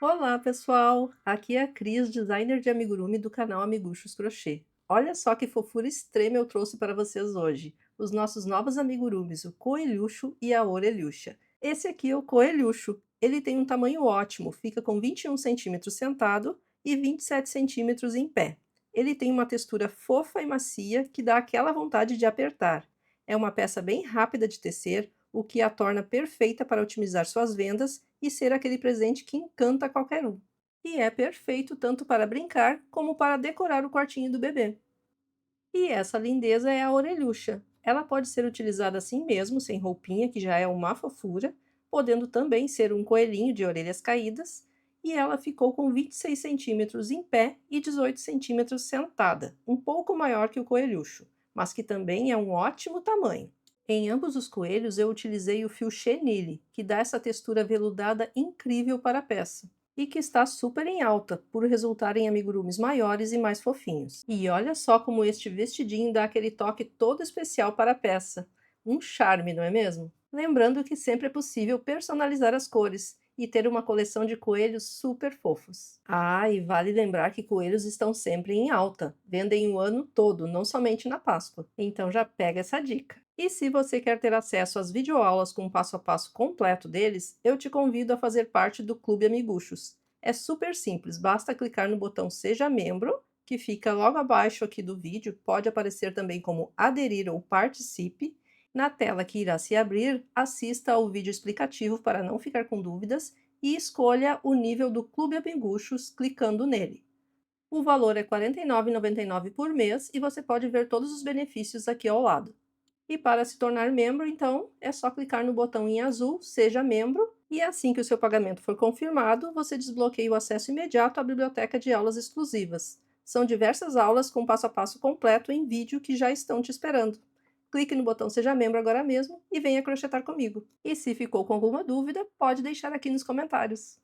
Olá, pessoal! Aqui é a Cris, designer de amigurumi do canal Amiguchos Crochê. Olha só que fofura extrema eu trouxe para vocês hoje. Os nossos novos amigurumis, o Coelhucho e a Orelhucha. Esse aqui é o Coelhucho. Ele tem um tamanho ótimo, fica com 21 centímetros sentado e 27 centímetros em pé. Ele tem uma textura fofa e macia que dá aquela vontade de apertar. É uma peça bem rápida de tecer, o que a torna perfeita para otimizar suas vendas e ser aquele presente que encanta qualquer um. E é perfeito tanto para brincar como para decorar o quartinho do bebê. E essa lindeza é a orelhucha. Ela pode ser utilizada assim mesmo, sem roupinha, que já é uma fofura, podendo também ser um coelhinho de orelhas caídas, e ela ficou com 26 centímetros em pé e 18 centímetros sentada, um pouco maior que o coelhucho, mas que também é um ótimo tamanho. Em ambos os coelhos eu utilizei o fio chenille, que dá essa textura veludada incrível para a peça e que está super em alta, por resultar em amigurumis maiores e mais fofinhos. E olha só como este vestidinho dá aquele toque todo especial para a peça. Um charme, não é mesmo? Lembrando que sempre é possível personalizar as cores e ter uma coleção de coelhos super fofos. Ah, e vale lembrar que coelhos estão sempre em alta, vendem o ano todo, não somente na Páscoa. Então já pega essa dica. E se você quer ter acesso às videoaulas com o passo a passo completo deles, eu te convido a fazer parte do Clube Amiguchos. É super simples, basta clicar no botão Seja Membro, que fica logo abaixo aqui do vídeo, pode aparecer também como Aderir ou Participe. Na tela que irá se abrir, assista ao vídeo explicativo para não ficar com dúvidas e escolha o nível do Clube Amiguchos clicando nele. O valor é R$ 49,99 por mês e você pode ver todos os benefícios aqui ao lado. E para se tornar membro, então, é só clicar no botão em azul Seja Membro e assim que o seu pagamento for confirmado, você desbloqueia o acesso imediato à biblioteca de aulas exclusivas. São diversas aulas com passo a passo completo em vídeo que já estão te esperando. Clique no botão Seja Membro agora mesmo e venha crochetar comigo. E se ficou com alguma dúvida, pode deixar aqui nos comentários.